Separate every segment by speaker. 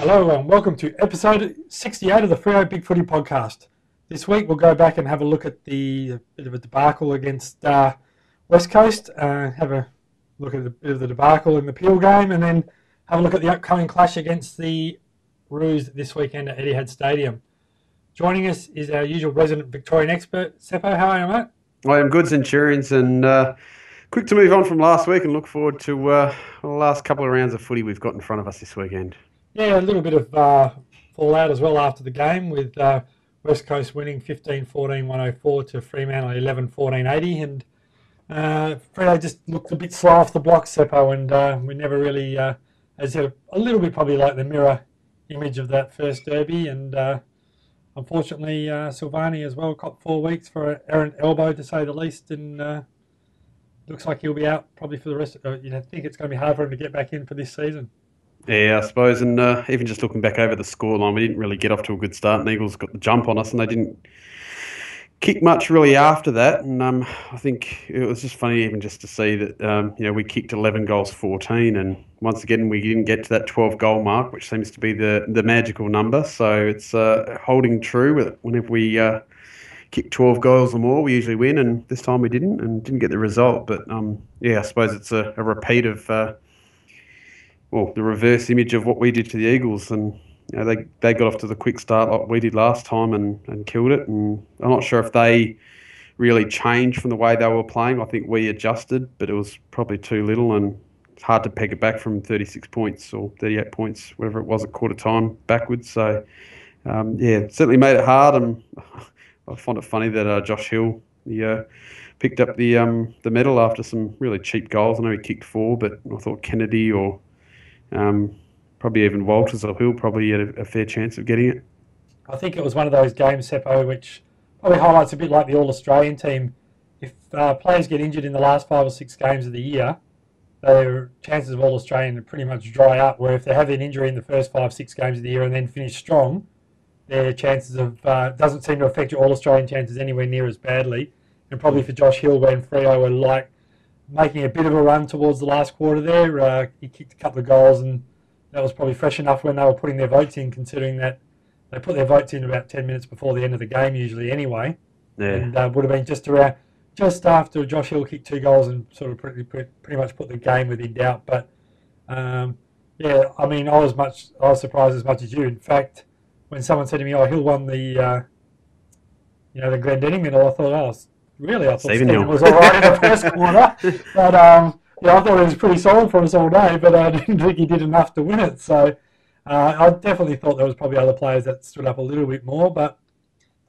Speaker 1: Hello and welcome to episode 68 of the Freo Big Footy podcast. This week we'll go back and have a look at the bit of a debacle against West Coast, have a look at a bit of the debacle in the Peel game, and then have a look at the upcoming clash against the Roos this weekend at Etihad Stadium. Joining us is our usual resident Victorian expert, Seppo. How are you, mate?
Speaker 2: I am good, Centurions, and quick to move on from last week and look forward to the last couple of rounds of footy we've got in front of us this weekend.
Speaker 1: Yeah, a little bit of fallout as well after the game, with West Coast winning 15-14-104 to Fremantle 11-14-80, and Freo just looked a bit slow off the block, Seppo, and we never really, as a little bit probably like the mirror image of that first derby, and unfortunately Silvani as well got 4 weeks for an errant elbow, to say the least, and looks like he'll be out probably for the rest. I think it's going to be hard for him to get back in for this season.
Speaker 2: Yeah, I suppose, and even just looking back over the scoreline, we didn't really get off to a good start, and Eagles got the jump on us, and they didn't kick much really after that, and I think it was just funny even just to see that, we kicked 11 goals, 14, and once again we didn't get to that 12-goal mark, which seems to be the magical number, so it's holding true. Whenever we kick 12 goals or more, we usually win, and this time we didn't get the result, but I suppose it's a repeat of the reverse image of what we did to the Eagles, and they got off to the quick start like we did last time and killed it. And I'm not sure if they really changed from the way they were playing. I think we adjusted, but it was probably too little, and it's hard to peg it back from 36 points or 38 points, whatever it was at quarter time backwards. So it certainly made it hard, and I find it funny that Josh Hill picked up the medal after some really cheap goals. I know he kicked 4, but I thought Kennedy or probably even Walters or Hill probably had a fair chance of getting it.
Speaker 1: I think it was one of those games, Seppo, which probably highlights a bit like the All-Australian team. If players get injured in the last 5 or 6 games of the year, their chances of All-Australian pretty much dry up, where if they have an injury in the first 5, 6 games of the year and then finish strong, their chances of doesn't seem to affect your All-Australian chances anywhere near as badly. And probably for Josh Hill, when Freo were like making a bit of a run towards the last quarter there, he kicked a couple of goals, and that was probably fresh enough when they were putting their votes in, considering that they put their votes in about 10 minutes before the end of the game usually anyway. Yeah. And would have been just after Josh Hill kicked 2 goals and sort of pretty much put the game within doubt. But I was surprised as much as you. In fact, when someone said to me, Hill won the Glendenning medal, I thought, really? I thought Stephen was all right in the first quarter. But I thought it was pretty solid for us all day, but I didn't think he did enough to win it. So I definitely thought there was probably other players that stood up a little bit more. But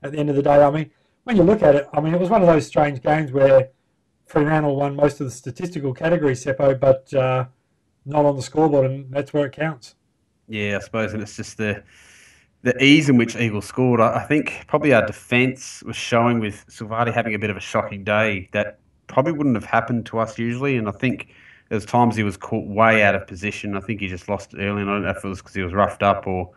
Speaker 1: at the end of the day, when you look at it, it was one of those strange games where Fremantle won most of the statistical categories, Seppo, but not on the scoreboard, and that's where it counts.
Speaker 2: Yeah, I suppose, and it's just the ease in which Eagles scored. I think probably our defence was showing, with Silvani having a bit of a shocking day, that probably wouldn't have happened to us usually. And I think there's times he was caught way out of position. I think he just lost it early, and I don't know if it was because he was roughed up or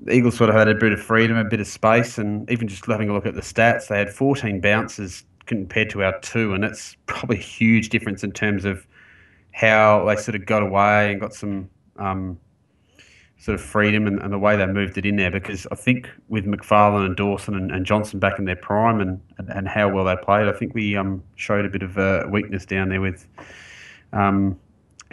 Speaker 2: the Eagles sort of had a bit of freedom, a bit of space. And even just having a look at the stats, they had 14 bounces compared to our 2, and that's probably a huge difference in terms of how they sort of got away and got some sort of freedom and the way they moved it in there, because I think with McFarlane and Dawson and Johnson back in their prime and how well they played, I think we showed a bit of a weakness down there with how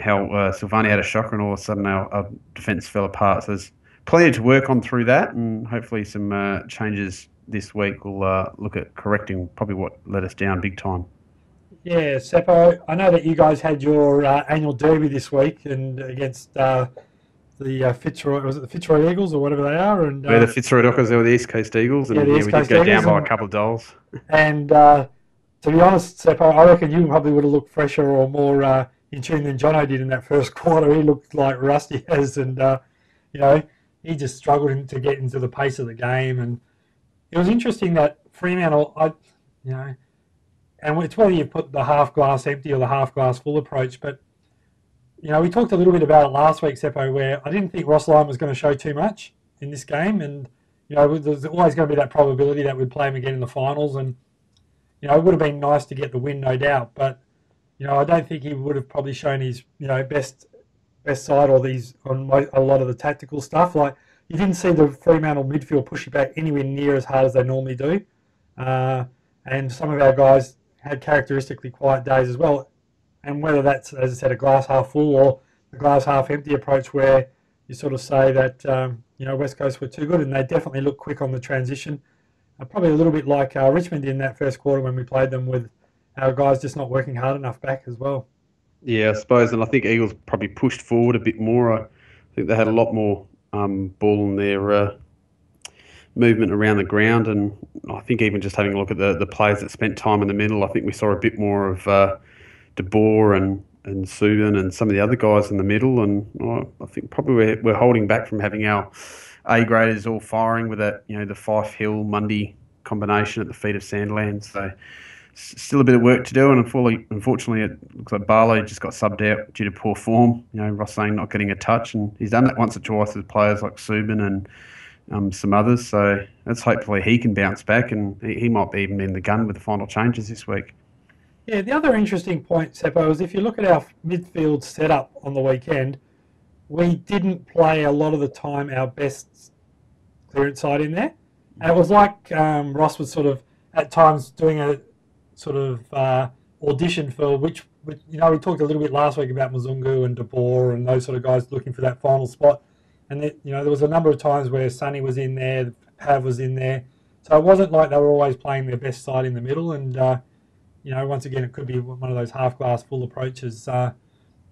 Speaker 2: Silvani had a shocker and all of a sudden our defence fell apart. So there's plenty to work on through that, and hopefully some changes this week will look at correcting probably what let us down big time.
Speaker 1: Yeah, Seppo, I know that you guys had your annual derby this week and against the Fitzroy, was it the Fitzroy Eagles or whatever they are? And
Speaker 2: the Fitzroy Dockers, they were the East Coast Eagles, and we did go down by a couple of goals.
Speaker 1: And to be honest, Seppo, I reckon you probably would have looked fresher or more in tune than Jono did in that first quarter. He looked like rusty as, and he just struggled to get into the pace of the game. And it was interesting that Fremantle, and it's whether you put the half glass empty or the half glass full approach, but we talked a little bit about it last week, Seppo, where I didn't think Ross Lyon was going to show too much in this game, and there's always going to be that probability that we'd play him again in the finals, and it would have been nice to get the win, no doubt, but I don't think he would have probably shown his best best side or a lot of the tactical stuff. Like you didn't see the Fremantle midfield pushing back anywhere near as hard as they normally do, and some of our guys had characteristically quiet days as well. And whether that's, as I said, a glass half full or the glass half empty approach, where you sort of say that West Coast were too good, and they definitely looked quick on the transition. Probably a little bit like Richmond in that first quarter when we played them, with our guys just not working hard enough back as well.
Speaker 2: Yeah, I suppose, and I think Eagles probably pushed forward a bit more. I think they had a lot more ball in their movement around the ground, and I think even just having a look at the players that spent time in the middle, I think we saw a bit more of De Boer and Subin and some of the other guys in the middle, and I think probably we're holding back from having our A graders all firing with that, the Fife Hill Mundy combination at the feet of Sandland. So still a bit of work to do, and unfortunately it looks like Barlow just got subbed out due to poor form. Ross Lane not getting a touch, and he's done that once or twice with players like Subin and some others. So let's hopefully he can bounce back, and he might be even in the gun with the final changes this week.
Speaker 1: Yeah, the other interesting point, Seppo, is if you look at our midfield setup on the weekend, we didn't play a lot of the time our best clearance side in there. And it was like Ross was sort of at times doing a sort of audition for which we talked a little bit last week about Mzungu and De Boer and those sort of guys looking for that final spot. And there was a number of times where Sonny was in there, Pav was in there. So it wasn't like they were always playing their best side in the middle. And once again, it could be one of those half glass full approaches.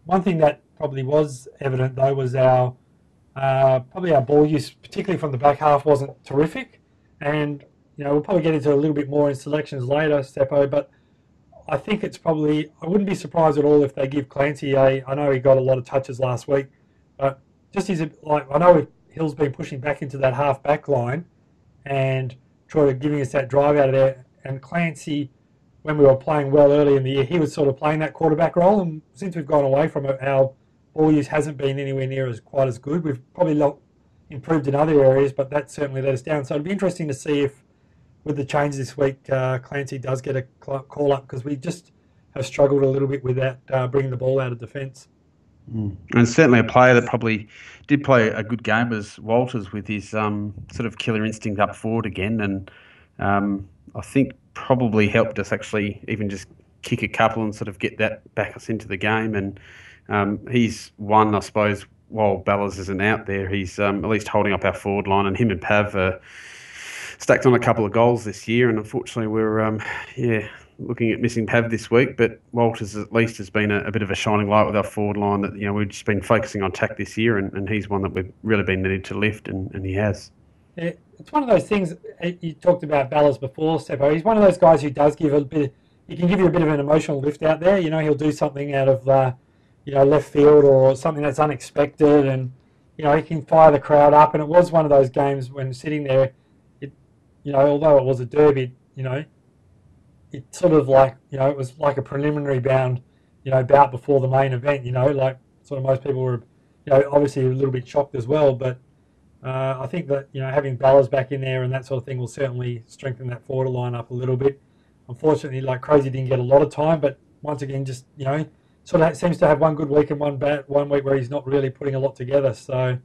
Speaker 1: One thing that probably was evident though was our ball use, particularly from the back half, wasn't terrific. And we'll probably get into a little bit more in selections later, Seppo, but I think it's probably, I wouldn't be surprised at all if they give Clancy I know he got a lot of touches last week, but just I know Hill's been pushing back into that half back line and sort of giving us that drive out of there. And Clancy, when we were playing well early in the year, he was sort of playing that quarterback role. And since we've gone away from it, our ball use hasn't been anywhere near quite as good. We've probably improved in other areas, but that certainly let us down. So it'd be interesting to see if, with the changes this week, Clancy does get a call up, because we just have struggled a little bit with that, bringing the ball out of defence.
Speaker 2: And certainly a player that probably did play a good game was Walters, with his sort of killer instinct up forward again, and I think probably helped us actually even just kick a couple and sort of get that back us into the game. And he's one, I suppose, while Ballas isn't out there, he's at least holding up our forward line, and him and Pav stacked on a couple of goals this year. And unfortunately we're looking at missing Pav this week, but Walters at least has been a bit of a shining light with our forward line that we've just been focusing on attack this year, and he's one that we've really been needed to lift, and he has.
Speaker 1: Yeah, it's one of those things. You talked about Ballas before, Seppo. He's one of those guys who does give a bit. He can give you a bit of an emotional lift out there. He'll do something out of left field or something that's unexpected, and he can fire the crowd up. And it was one of those games when sitting there, although it was a derby, it's sort of like, it was like a preliminary bout before the main event, like sort of most people were, obviously a little bit shocked as well. But I think that, having Ballas back in there and that sort of thing will certainly strengthen that forward line up a little bit. Unfortunately, Crazy didn't get a lot of time, but once again, just, sort of seems to have one good week and one week where he's not really putting a lot together. So,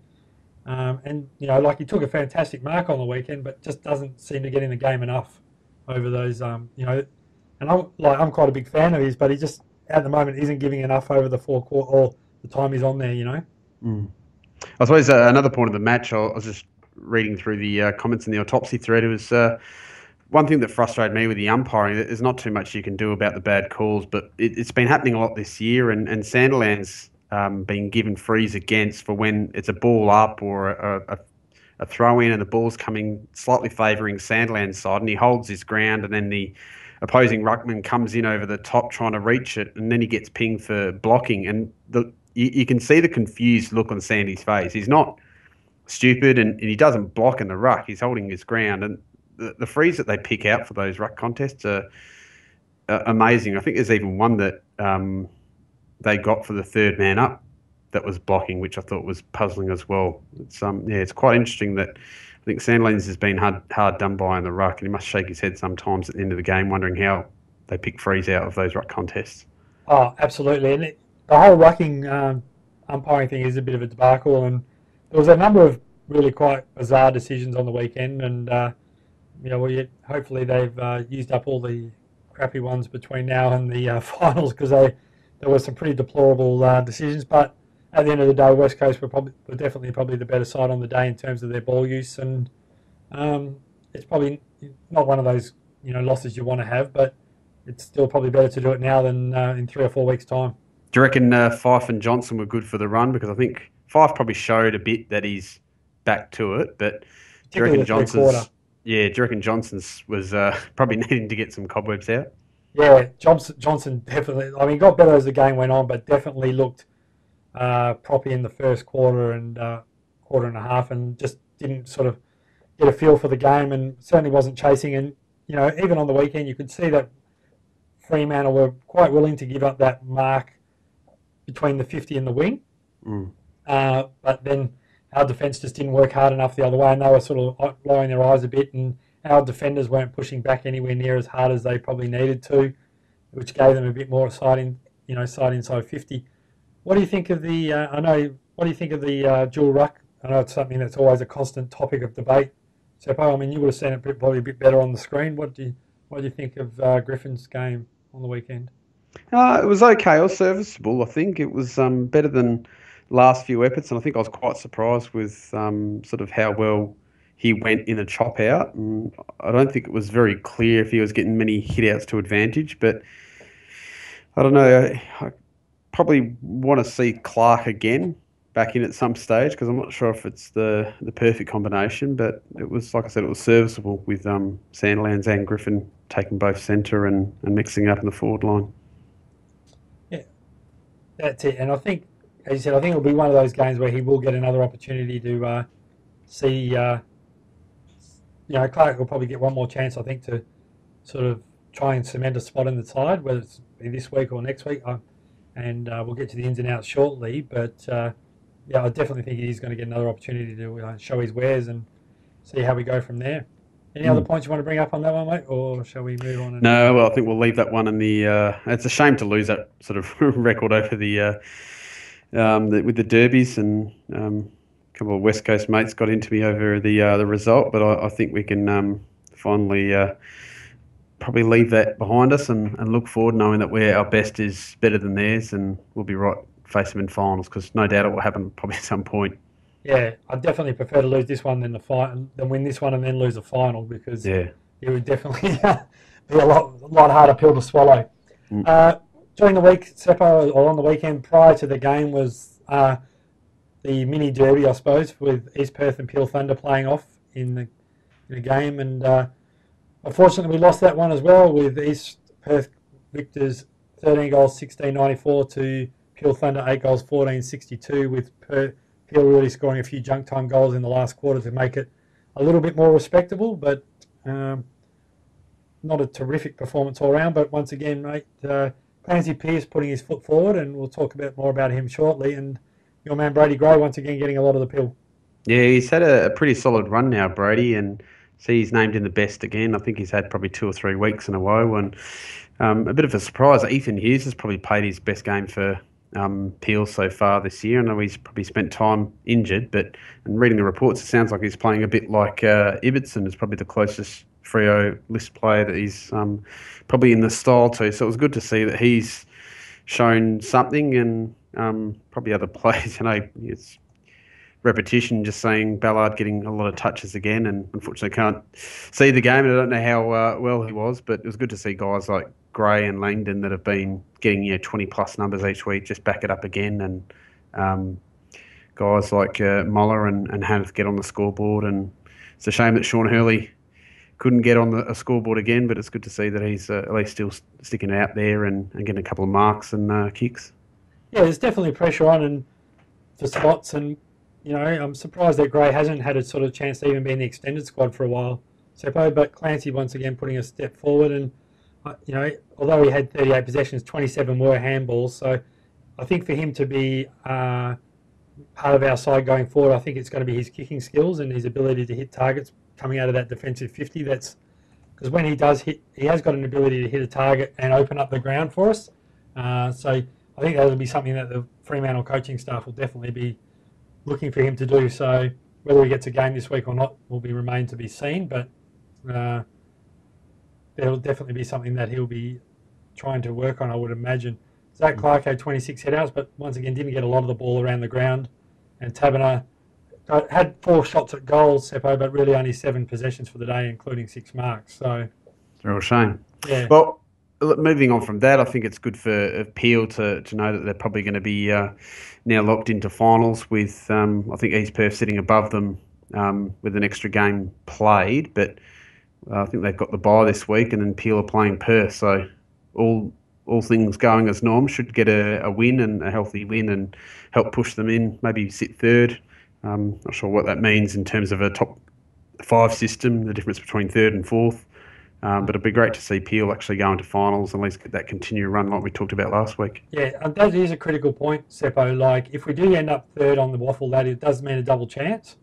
Speaker 1: he took a fantastic mark on the weekend, but just doesn't seem to get in the game enough over those, and I'm quite a big fan of his, but he just at the moment isn't giving enough over the forecourt or the time he's on there.
Speaker 2: I suppose another point of the match, I was just reading through the comments in the autopsy thread. It was one thing that frustrated me with the umpiring. There's not too much you can do about the bad calls, but it's been happening a lot this year, and Sanderland's been given frees against for when it's a ball up or a throw in and the ball's coming slightly favouring Sanderland's side, and he holds his ground, and then the opposing ruckman comes in over the top trying to reach it, and then he gets pinged for blocking. And you can see the confused look on Sandy's face. He's not stupid, and he doesn't block in the ruck. He's holding his ground. And the frees that they pick out for those ruck contests are amazing. I think there's even one that they got for the third man up that was blocking, which I thought was puzzling as well. It's quite interesting that I think Sandlands has been hard done by in the ruck, and he must shake his head sometimes at the end of the game wondering how they pick frees out of those ruck contests.
Speaker 1: Oh, absolutely. And the whole rucking umpiring thing is a bit of a debacle, and there was a number of really quite bizarre decisions on the weekend, and hopefully they've used up all the crappy ones between now and the finals, because there were some pretty deplorable decisions. But at the end of the day, West Coast were definitely the better side on the day in terms of their ball use, and it's probably not one of those losses you want to have, but it's still probably better to do it now than in 3 or 4 weeks' time.
Speaker 2: Do you reckon Fife and Johnson were good for the run? Because I think Fife probably showed a bit that he's back to it, but do you reckon Johnson's? Yeah, do you reckon Johnson's was probably needing to get some cobwebs out?
Speaker 1: Yeah, Johnson definitely. I mean, got better as the game went on, but definitely looked proppy in the first quarter and quarter and a half, and just didn't sort of get a feel for the game, and certainly wasn't chasing. And even on the weekend, you could see that Fremantle were quite willing to give up that mark between the 50 and the wing. But then our defence just didn't work hard enough the other way, and they were sort of lowering their eyes a bit, and our defenders weren't pushing back anywhere near as hard as they probably needed to, which gave them a bit more side inside 50. What do you think of the? What do you think of the dual ruck? I know it's something that's always a constant topic of debate. Seppo, I mean, you would have seen it probably a bit better on the screen. What do you think of Griffin's game on the weekend?
Speaker 2: It was okay. It was serviceable. I think it was better than last few efforts, and I think I was quite surprised with sort of how well he went in a chop out. And I don't think it was very clear if he was getting many hit outs to advantage, but I don't know. I probably want to see Clark again back in at some stage, because I'm not sure if it's the perfect combination, but it was, like I said, it was serviceable with Sandilands and Griffin taking both centre and mixing up in the forward line.
Speaker 1: Yeah, that's it. And I think, as you said, I think it'll be one of those games where he will get another opportunity to see. Clark will probably get one more chance, I think, to sort of try and cement a spot in the side, whether it's this week or next week. And we'll get to the ins and outs shortly, but I definitely think he's going to get another opportunity to show his wares and see how we go from there. Any other points you want to bring up on that one, mate, or shall we move on?
Speaker 2: No, well, I think we'll leave that one in the. It's a shame to lose that sort of record over the with the derbies, and a couple of West Coast mates got into me over the result, but I think we can finally probably leave that behind us and look forward, knowing that our best is better than theirs, and we'll be right face them in finals, because no doubt it will happen probably at some point.
Speaker 1: Yeah, I'd definitely prefer to lose this one than win this one and then lose a final, because it would definitely be a lot harder pill to swallow. During the week, Seppo, or on the weekend prior to the game, was the mini derby, I suppose, with East Perth and Peel Thunder playing off in the game, and unfortunately we lost that one as well, with East Perth victors 13 goals 16-94 to Peel Thunder 8 goals 14-62, with Peel really scoring a few junk time goals in the last quarter to make it a little bit more respectable, but not a terrific performance all round. But once again, mate, Clancy Pearce putting his foot forward, and we'll talk more about him shortly, and your man Brady Gray once again getting a lot of the pill.
Speaker 2: Yeah, he's had a pretty solid run now, Brady, and he's named in the best again. I think he's had probably 2 or 3 weeks in a row, and a bit of a surprise, Ethan Hughes has probably played his best game for Peel so far this year. I know he's probably spent time injured, but reading the reports, it sounds like he's playing a bit like Ibbotson is probably the closest Freo list player that he's probably in the style to. So it was good to see that he's shown something, and probably other players, it's repetition, just saying Ballard getting a lot of touches again, and unfortunately can't see the game, and I don't know how well he was, but it was good to see guys like Gray and Langdon that have been getting 20 plus numbers each week just back it up again, and guys like Muller and Hannah get on the scoreboard. And it's a shame that Sean Hurley couldn't get on a scoreboard again, but it's good to see that he's at least still sticking out there and getting a couple of marks and kicks. Yeah,
Speaker 1: there's definitely pressure on and for spots, and I'm surprised that Gray hasn't had a sort of chance to even be in the extended squad for a while, Seppo, but Clancy once again putting a step forward, and although he had 38 possessions, 27 were handballs. So I think for him to be part of our side going forward, I think it's going to be his kicking skills and his ability to hit targets coming out of that defensive 50. That's because when he does hit, he has got an ability to hit a target and open up the ground for us. So I think that'll be something that the Fremantle coaching staff will definitely be looking for him to do. So whether he gets a game this week or not will be remain to be seen. But there will definitely be something that he'll be trying to work on, I would imagine. Zach Clark had 26 headouts, but once again didn't get a lot of the ball around the ground. And Taberner had 4 shots at goal, Seppo, but really only 7 possessions for the day, including 6 marks. So
Speaker 2: it's a real shame.
Speaker 1: Yeah.
Speaker 2: Well, moving on from that, I think it's good for Peel to know that they're probably going to be now locked into finals with, I think, East Perth sitting above them with an extra game played. But I think they've got the bye this week, and then Peel are playing Perth. So all things going as norm, should get a win, and a healthy win, and help push them in, maybe sit third. Not sure what that means in terms of a top 5 system, the difference between third and fourth. But it'd be great to see Peel actually go into finals and at least get that continued run like we talked about last week.
Speaker 1: Yeah, that is a critical point, Seppo. Like, if we do end up third on the waffle, that it does mean a double chance.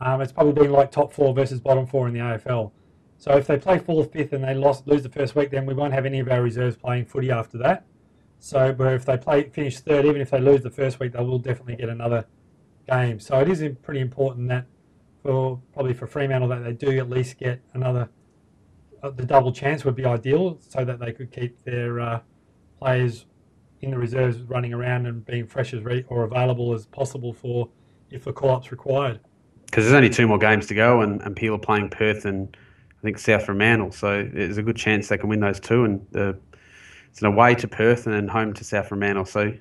Speaker 1: It's probably been like top 4 versus bottom 4 in the AFL. So if they play 4th, 5th, and they lose the first week, then we won't have any of our reserves playing footy after that. So, but if they finish third, even if they lose the first week, they will definitely get another game. So it is pretty important that probably for Fremantle that they do at least get another. The double chance would be ideal, so that they could keep their players in the reserves running around and being fresh as or available as possible for if the call-up's required.
Speaker 2: Because there's only 2 more games to go, and Peel are playing Perth and I think South Fremantle, so there's a good chance they can win those 2, and it's an away to Perth and then home to South Fremantle. So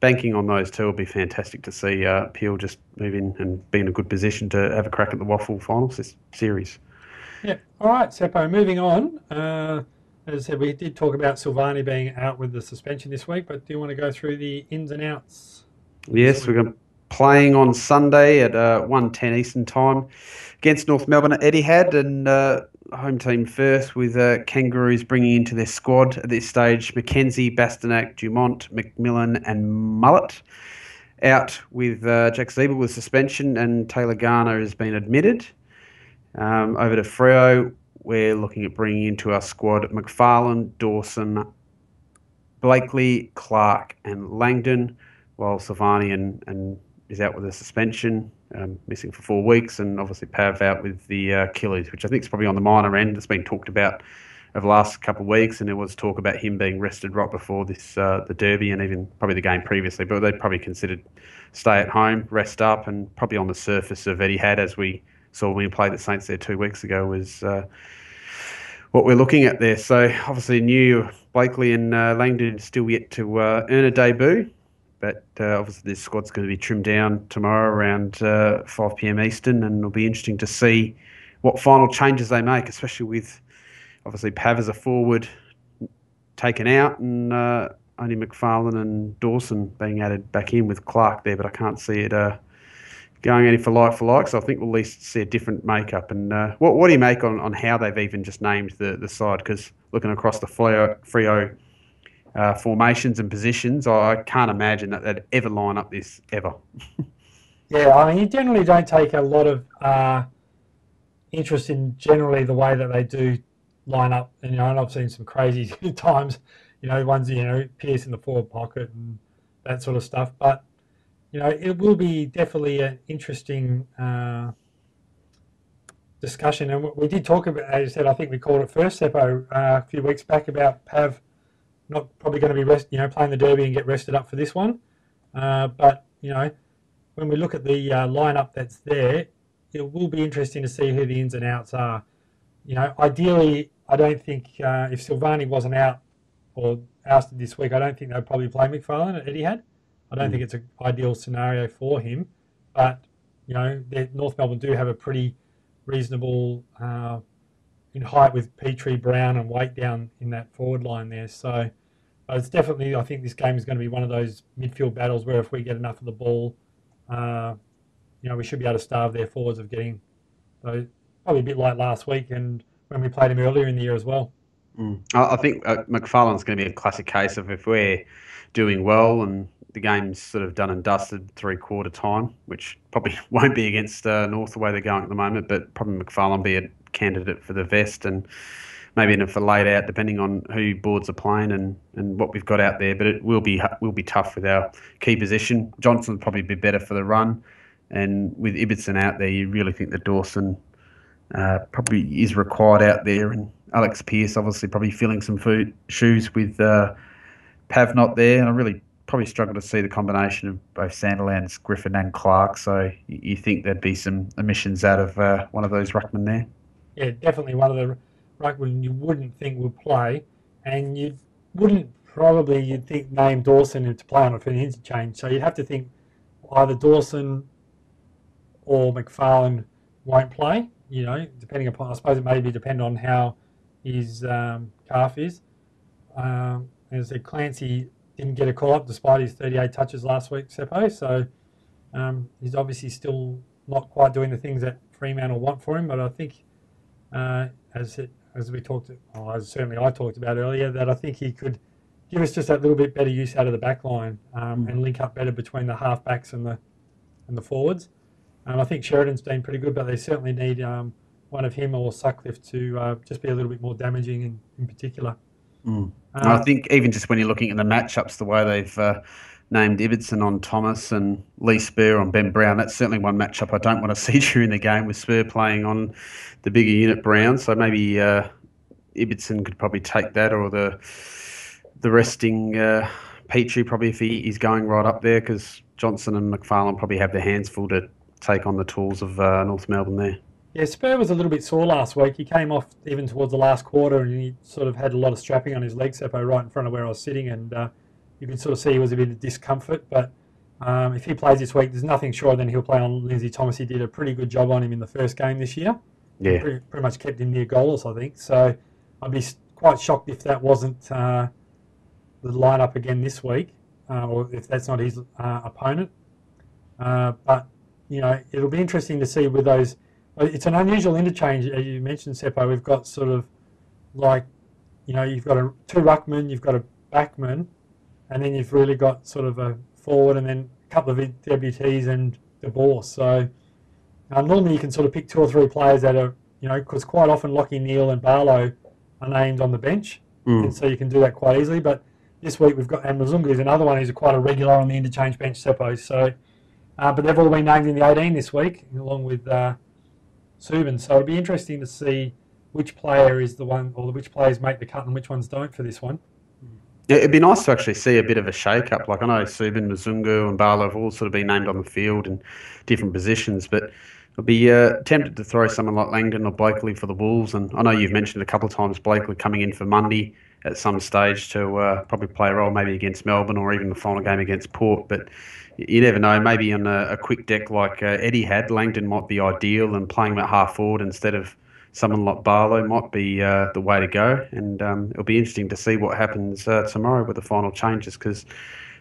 Speaker 2: banking on those 2 will be fantastic to see Peel just move in and be in a good position to have a crack at the Waffle final series.
Speaker 1: Yeah. All right, Seppo, moving on. As I said, we did talk about Silvani being out with the suspension this week, but do you want to go through the ins and outs?
Speaker 2: Yes, we're going to playing on Sunday at 1:10 Eastern Time against North Melbourne at Etihad, and home team first with Kangaroos bringing into their squad at this stage Mackenzie, Bastanak, Dumont, McMillan and Mullet. Out with Jack Siebel with suspension, and Taylor Garner has been admitted. Over to Freo, we're looking at bringing into our squad McFarlane, Dawson, Blakely, Clark and Langdon, while Silvani and is out with a suspension, missing for 4 weeks, and obviously Pav out with the Achilles, which I think is probably on the minor end. It's been talked about over the last couple of weeks, and there was talk about him being rested right before this the Derby and even probably the game previously, but they'd probably considered stay at home, rest up, and probably on the surface of Etihad, as we saw when we played the Saints there 2 weeks ago, was what we're looking at there. So obviously new Blakely and Langdon still yet to earn a debut. But obviously this squad's going to be trimmed down tomorrow around 5 p.m. Eastern, and it'll be interesting to see what final changes they make, especially with obviously Pav as a forward taken out, and only McFarlane and Dawson being added back in with Clark there. But I can't see it going any for like, so I think we'll at least see a different makeup. And what do you make on how they've even just named the side? Because looking across the Freo formations and positions, I can't imagine that they'd ever line up this ever.
Speaker 1: Yeah, I mean, you generally don't take a lot of interest in generally the way that they do line up, and and I've seen some crazy times, ones Pierce in the forward pocket and that sort of stuff. But it will be definitely an interesting discussion, and we did talk about, as you said, I think we called it first, Seppo, a few weeks back about Pav not probably going to be playing the Derby and get rested up for this one. But when we look at the lineup that's there, it will be interesting to see who the ins and outs are. Ideally, I don't think if Silvani wasn't out or ousted this week, I don't think they'd probably play McFarlane at Etihad. I don't think it's an ideal scenario for him. But North Melbourne do have a pretty reasonable in height with Petrie, Brown and Waite down in that forward line there. So it's definitely, I think this game is going to be one of those midfield battles where if we get enough of the ball, we should be able to starve their forwards of getting those, probably a bit like last week and when we played him earlier in the year as well.
Speaker 2: I think McFarlane's going to be a classic case of if we're doing well and the game's sort of done and dusted 3/4 time, which probably won't be against North the way they're going at the moment, but probably McFarlane be a candidate for the vest. And maybe if a laid out, depending on who boards are playing and what we've got out there. But it will be tough with our key position. Johnson will probably be better for the run, and with Ibbotson out there, you really think that Dawson probably is required out there, and Alex Pearce obviously probably filling some shoes with Pav not there, and I really probably struggle to see the combination of both Sandilands, Griffin and Clark. So you think there'd be some omissions out of one of those ruckmen there?
Speaker 1: Yeah, definitely one of the ruckmen you wouldn't think would play, and you'd think name Dawson to play on it for the interchange. So you'd have to think either Dawson or McFarlane won't play. Depending upon, I suppose it may depend on how his calf is. As I said, Clancy didn't get a call up despite his 38 touches last week, Seppo. So he's obviously still not quite doing the things that Fremantle want for him. But I think, as we talked, as certainly I talked about earlier, that I think he could give us just that little bit better use out of the back line and link up better between the half-backs and the forwards. I think Sheridan's been pretty good, but they certainly need one of him or Sutcliffe to just be a little bit more damaging in particular.
Speaker 2: I think even just when you're looking at the matchups, the way they've named Ibbotson on Thomas and Lee Spur on Ben Brown, that's certainly one matchup I don't want to see during the game, with Spur playing on the bigger unit Brown. So maybe Ibbotson could probably take that, or the resting Petrie probably, if he's going right up there, because Johnson and McFarlane probably have their hands full to take on the tools of North Melbourne there.
Speaker 1: Yeah, Spur was a little bit sore last week. He came off even towards the last quarter, and he sort of had a lot of strapping on his leg, Seppo, right in front of where I was sitting, and you could sort of see he was a bit of discomfort. But if he plays this week, there's nothing sure than he'll play on Lindsay Thomas. He did a pretty good job on him in the first game this year.
Speaker 2: Yeah,
Speaker 1: pretty much kept him near goalless, I think. So I'd be quite shocked if that wasn't the lineup again this week, or if that's not his opponent. But it'll be interesting to see with those. It's an unusual interchange, as you mentioned, Seppo. We've got sort of like, you've got two ruckmen, you've got a backman, and then you've really got sort of a forward and then a couple of WTs and De Boer. So normally you can sort of pick two or three players that are, because quite often Lockie Neal and Barlow are named on the bench, and so you can do that quite easily. But this week we've got, and Mzungu is another one who's quite a regular on the interchange bench, Seppo. So, but they've all been named in the 18 this week, along with Subin. So it'll be interesting to see which player is the one, or which players make the cut and which ones don't for this one.
Speaker 2: Yeah, it'd be nice to actually see a bit of a shake-up. Like, I know Subin, Mzungu and Barlow have all sort of been named on the field in different positions, but I'd be tempted to throw someone like Langdon or Blakely for the Wolves. And I know you've mentioned a couple of times Blakely coming in for Monday at some stage to probably play a role maybe against Melbourne or even the final game against Port. But you never know. Maybe on a quick deck like Etihad, Langdon might be ideal, and playing him at half forward instead of someone like Barlow might be the way to go. And it'll be interesting to see what happens tomorrow with the final changes, because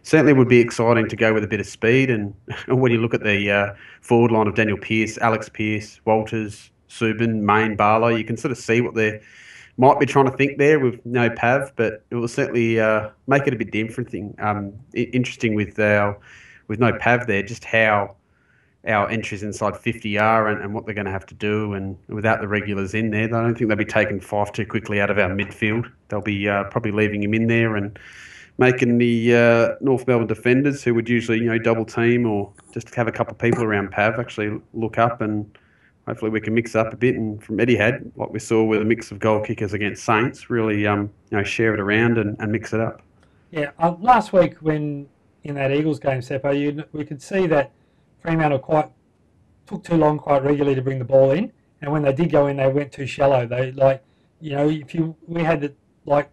Speaker 2: certainly would be exciting to go with a bit of speed. And when you look at the forward line of Daniel Pearce, Alex Pearce, Walters, Subin, Main, Barlow, you can sort of see what they might be trying to think there with no Pav, but it will certainly make it a bit different thing. Interesting with no Pav there, just how our entries inside 50 are and what they're going to have to do. And without the regulars in there, I don't think they'll be taking five too quickly out of our midfield. They'll be probably leaving him in there and making the North Melbourne defenders, who would usually double team or just have a couple of people around Pav, actually look up, and hopefully we can mix up a bit. And from Etihad, like we saw with a mix of goal kickers against Saints, really share it around and mix it up.
Speaker 1: Yeah, last week when in that Eagles game, Seppo, we could see that Fremantle took too long quite regularly to bring the ball in, and when they did go in, they went too shallow. They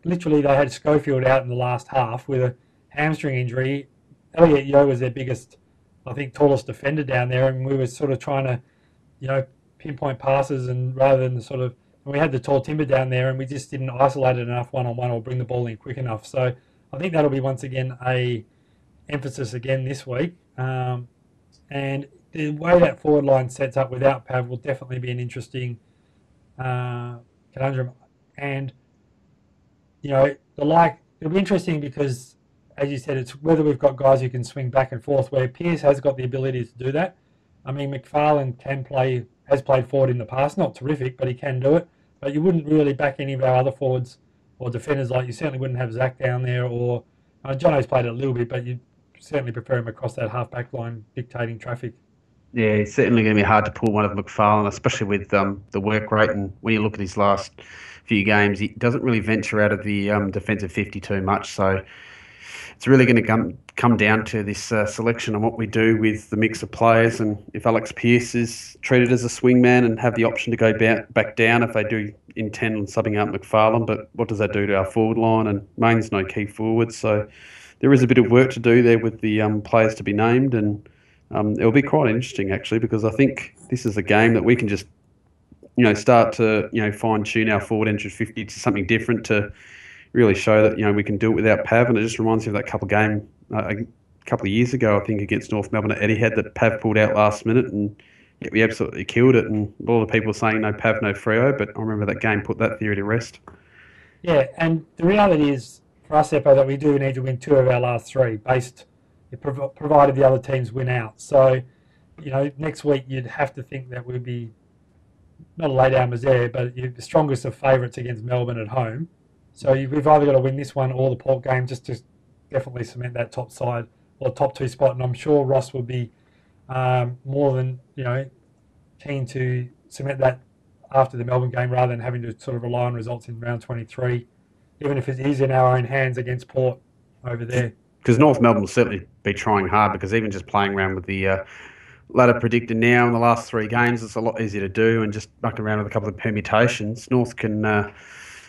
Speaker 1: literally they had Schofield out in the last half with a hamstring injury. Elliot Yeo was their biggest, I think, tallest defender down there, and we were sort of trying to, pinpoint passes, and rather than and we had the tall timber down there, and we just didn't isolate it enough one-on-one or bring the ball in quick enough. So I think that'll be once again a emphasis again this week. And the way that forward line sets up without Pav will definitely be an interesting conundrum. And, it'll be interesting because, as you said, it's whether we've got guys who can swing back and forth, where Pearce has got the ability to do that. I mean, McFarlane has played forward in the past, not terrific, but he can do it. but you wouldn't really back any of our other forwards or defenders. Like you certainly wouldn't have Zach down there, or Jono's played it a little bit, but you certainly prefer him across that half back line dictating traffic.
Speaker 2: Yeah, it's certainly going to be hard to pull one of McFarlane, especially with the work rate. And when you look at his last few games, he doesn't really venture out of the defensive 50 too much. So it's really going to come down to this selection and what we do with the mix of players. And if Alex Pearce is treated as a swingman and have the option to go back down if they do intend on subbing out McFarlane, but what does that do to our forward line? And Main's no key forward, so there is a bit of work to do there with the players to be named, and it'll be quite interesting actually, because I think this is a game that we can just start to fine tune our forward entry 50 to something different to really show that we can do it without Pav. And it just reminds me of that a couple of years ago, I think, against North Melbourne at Etihad, that Pav pulled out last minute and we absolutely killed it. And a lot of people saying no Pav, no Freo, but I remember that game put that theory to rest.
Speaker 1: Yeah, and the reality is for us, Seppo, that we do need to win 2 of our last 3, provided the other teams win out. So, next week you'd have to think that we'd be not a lay down misère, but the strongest of favourites against Melbourne at home. So we've either got to win this one or the Port game just to definitely cement that top side or top 2 spot. And I'm sure Ross would be more than keen to cement that after the Melbourne game, rather than having to sort of rely on results in round 23, even if it is in our own hands against Port over there.
Speaker 2: Because North Melbourne will certainly be trying hard, because even just playing around with the ladder predictor now in the last 3 games, it's a lot easier to do, and just mucking around with a couple of permutations. North can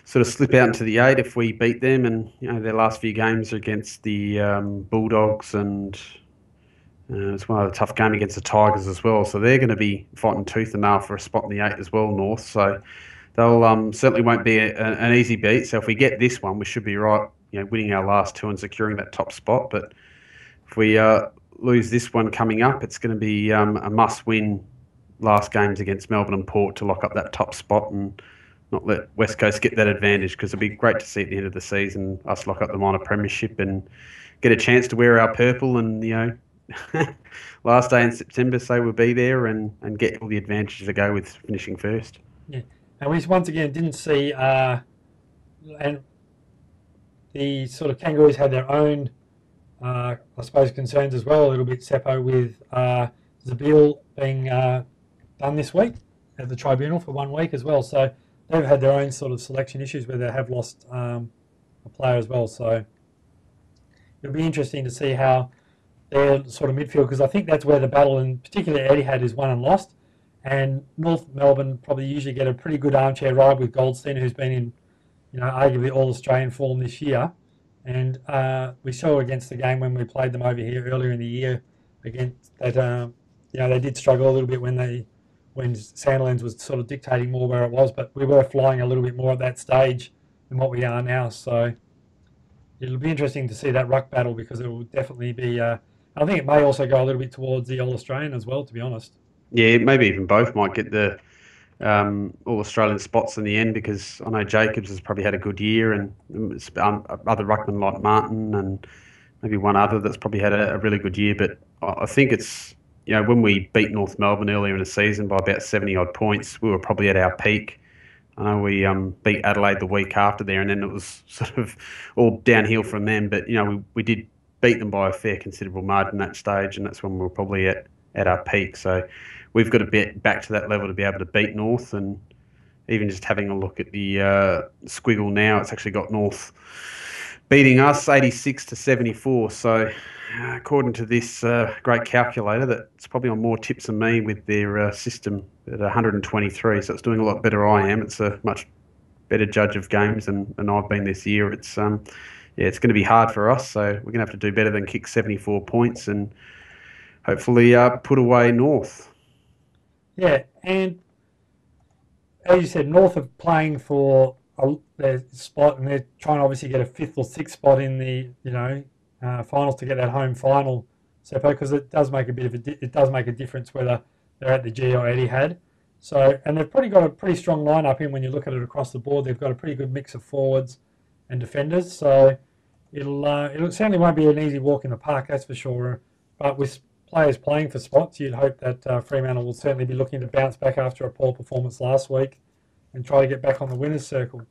Speaker 2: sort of slip out into the 8 if we beat them, and their last few games are against the Bulldogs, and it's one of the tough game against the Tigers as well. So they're going to be fighting tooth and nail for a spot in the 8 as well, North. So they'll certainly won't be an easy beat. So if we get this one, we should be right, winning our last 2 and securing that top spot. But if we lose this one coming up, it's going to be a must-win last games against Melbourne and Port to lock up that top spot and not let West Coast get that advantage, because it'd be great to see at the end of the season us lock up the minor premiership and get a chance to wear our purple and, last day in September, say we'll be there and get all the advantages that go with finishing first.
Speaker 1: Yeah. And we once again didn't see, and the sort of Kangaroos had their own, I suppose, concerns as well a little bit, Seppo, with Zabil being done this week at the tribunal for 1 week as well. So they've had their own sort of selection issues where they have lost a player as well. So it'll be interesting to see how their sort of midfield, because I think that's where the battle, and particularly Etihad, is won and lost. And North Melbourne probably usually get a pretty good armchair ride with Goldstein, who's been in, arguably all-Australian form this year. And we saw against the game when we played them over here earlier in the year against that, they did struggle a little bit when Sandilands was sort of dictating more where it was, but we were flying a little bit more at that stage than what we are now. So it'll be interesting to see that ruck battle, because it will definitely be, I think it may also go a little bit towards the All-Australian as well, to be honest. Yeah,
Speaker 2: maybe even both might get the All-Australian spots in the end, because I know Jacobs has probably had a good year, and other ruckmen like Martin and maybe one other that's probably had a really good year. But I think it's, when we beat North Melbourne earlier in the season by about 70-odd points, we were probably at our peak. I know we beat Adelaide the week after there, and then it was sort of all downhill from them. But, we did beat them by a fair considerable margin that stage, and that's when we were probably at our peak. So we've got to get back to that level to be able to beat North. And even just having a look at the squiggle now, it's actually got North beating us 86-74. So according to this great calculator, that's probably on more tips than me with their system at 123. So it's doing a lot better I am. It's a much better judge of games than I've been this year. It's it's going to be hard for us. So we're going to have to do better than kick 74 points and hopefully put away North.
Speaker 1: Yeah, and as you said, North are playing for their spot, and they're trying to obviously get a 5th or 6th spot in the finals to get that home final, Seppo, because it does make a difference whether they're at the G or Etihad. So, and they've probably got a pretty strong lineup in when you look at it across the board. They've got a pretty good mix of forwards and defenders. So it certainly won't be an easy walk in the park, that's for sure. But with players playing for spots, you'd hope that Fremantle will certainly be looking to bounce back after a poor performance last week and try to get back on the winners' circle.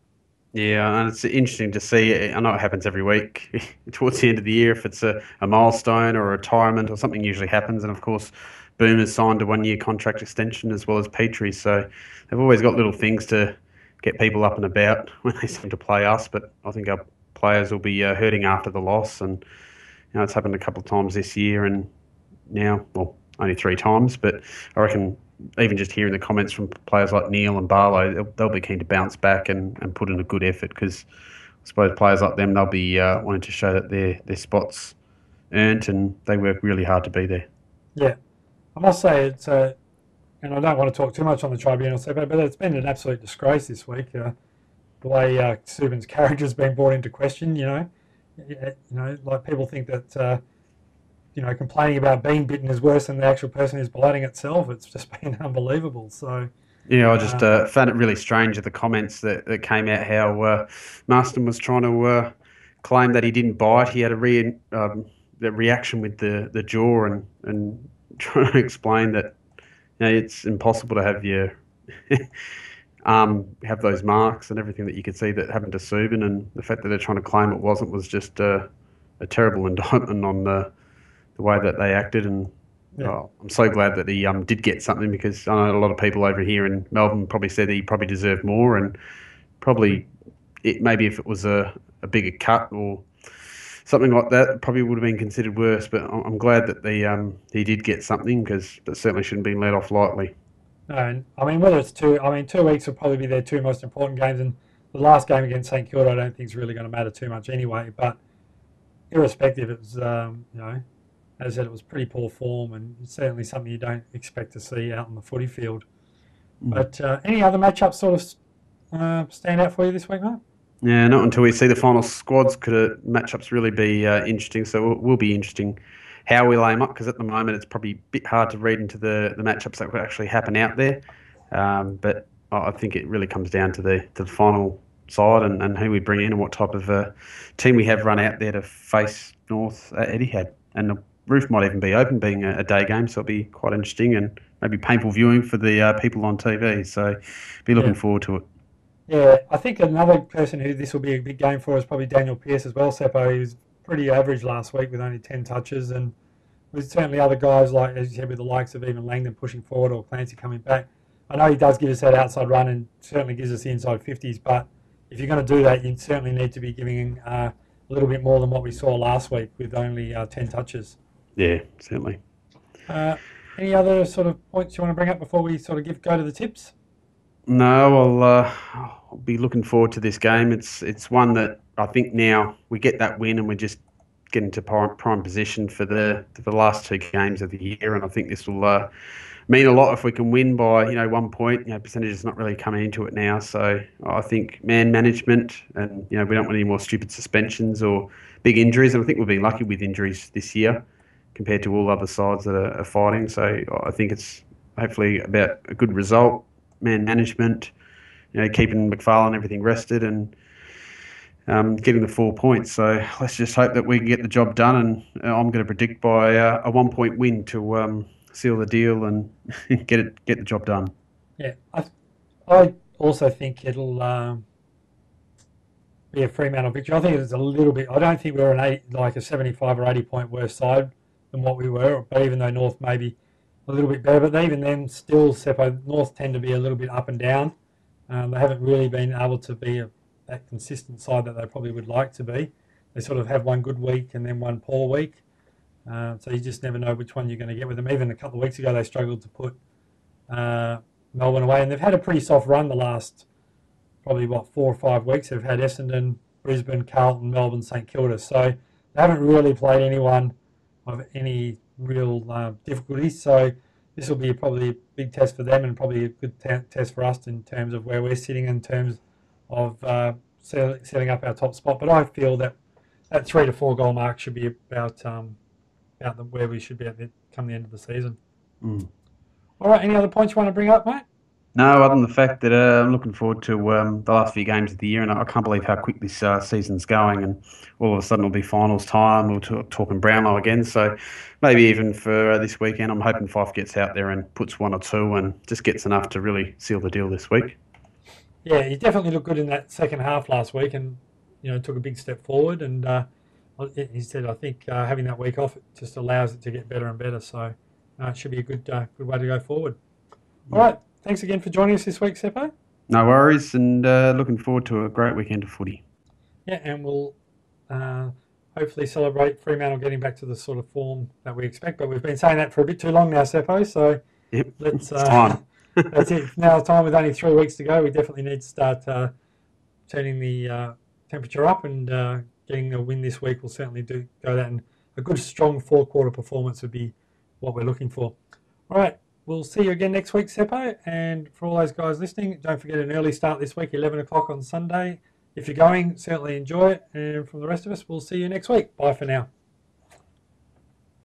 Speaker 2: Yeah, and it's interesting to see. I know it happens every week towards the end of the year. If it's a milestone or a retirement or something usually happens. And of course, Boom has signed a 1 year contract extension as well as Petrie. So they've always got little things to get people up and about when they seem to play us. But I think our players will be hurting after the loss. And it's happened a couple of times this year and now, well, only 3 times. But I reckon even just hearing the comments from players like Neil and Barlow, they'll be keen to bounce back and put in a good effort because I suppose players like them, they'll be wanting to show that their spot's earned and they work really hard to be there.
Speaker 1: Yeah, I must say it's and I don't want to talk too much on the tribunal, but it's been an absolute disgrace this week. The way Subin's character's been brought into question, like people think that complaining about being bitten is worse than the actual person who's biting itself. It's just been unbelievable. So
Speaker 2: yeah, I just found it really strange the comments that came out how Marston was trying to claim that he didn't bite. He had the reaction with the jaw and trying to explain that it's impossible to have your have those marks and everything that you could see that happened to Subin, and the fact that they're trying to claim it wasn't was just a terrible indictment on the way that they acted. And I'm so glad that he did get something, because I know a lot of people over here in Melbourne probably said that he probably deserved more, and probably maybe if it was a bigger cut or something like that, it probably would have been considered worse. But I'm glad that he did get something, because that certainly shouldn't be let off lightly.
Speaker 1: No, and I mean, whether it's 2 weeks will probably be their 2 most important games, and the last game against St Kilda I don't think is really going to matter too much anyway. But irrespective, it was as I said, it was pretty poor form, and certainly something you don't expect to see out on the footy field. But any other matchups sort of stand out for you this week, mate?
Speaker 2: Yeah, not until we see the final squads could matchups really be interesting. So it will be interesting how we lay them up, because at the moment it's probably a bit hard to read into the matchups that could actually happen out there. But I think it really comes down to the final side and who we bring in and what type of team we have run out there to face North at Etihad. And the roof might even be open, being a day game, so it'll be quite interesting and maybe painful viewing for the people on TV. So be looking forward to it.
Speaker 1: Yeah, I think another person who this will be a big game for is probably Daniel Pearce as well, Seppo. He was pretty average last week with only 10 touches, and with certainly other guys, like, as you said, with the likes of even Langdon pushing forward or Clancy coming back. I know he does give us that outside run and certainly gives us the inside 50s, but if you're going to do that, you certainly need to be giving a little bit more than what we saw last week with only 10 touches.
Speaker 2: Yeah, certainly.
Speaker 1: Any other sort of points you want to bring up before we sort of go to the tips?
Speaker 2: No, I'll be looking forward to this game. It's one that I think now we get that win and we're just getting to prime position for the last 2 games of the year, and I think this will mean a lot if we can win by 1 point. Percentage is not really coming into it now, so I think man management and we don't want any more stupid suspensions or big injuries, and I think we've been lucky with injuries this year compared to all other sides that are fighting. So I think it's hopefully about a good result, man management, keeping McFarlane and everything rested, and getting the 4 points. So let's just hope that we can get the job done, and I'm going to predict by a 1 point win to seal the deal and get the job done.
Speaker 1: Yeah, I also think it'll be a Fremantle victory. I think it's a little bit. I don't think we're a 75 or 80 point worse side than what we were. But even though North may be a little bit better, but even then, still, Seppo, North tend to be a little bit up and down. They haven't really been able to be that consistent side that they probably would like to be. They sort of have one good week and then one poor week. So you just never know which one you're going to get with them. Even a couple of weeks ago, they struggled to put Melbourne away, and they've had a pretty soft run the last probably 4 or 5 weeks. They've had Essendon, Brisbane, Carlton, Melbourne, St Kilda. So they haven't really played anyone of any real difficulties. So this will be probably a big test for them, and probably a good test for us in terms of where we're sitting in terms of setting up our top spot. But I feel that 3 to 4 goal mark should be about where we should be come the end of the season. All right, any other points you want to bring up, mate?
Speaker 2: No, other than the fact that I'm looking forward to the last few games of the year, and I can't believe how quick this season's going, and all of a sudden it'll be finals time. We'll talking Brownlow again, so maybe even for this weekend, I'm hoping Fife gets out there and puts 1 or 2 and just gets enough to really seal the deal this week.
Speaker 1: Yeah, he definitely looked good in that second half last week, and took a big step forward. And he said, I think having that week off, it just allows it to get better and better. So it should be a good way to go forward. All right, thanks again for joining us this week, Seppo.
Speaker 2: No worries, and looking forward to a great weekend of footy.
Speaker 1: Yeah, and we'll hopefully celebrate Fremantle getting back to the sort of form that we expect. But we've been saying that for a bit too long now, Seppo. So
Speaker 2: Yep,
Speaker 1: let's.
Speaker 2: it's time.
Speaker 1: That's it. Now it's time with only 3 weeks to go. We definitely need to start turning the temperature up, and getting a win this week will certainly go that. And a good, strong 4-quarter performance would be what we're looking for. All right. We'll see you again next week, Seppo. And for all those guys listening, don't forget an early start this week, 11 o'clock on Sunday. If you're going, certainly enjoy it. And from the rest of us, we'll see you next week. Bye for now.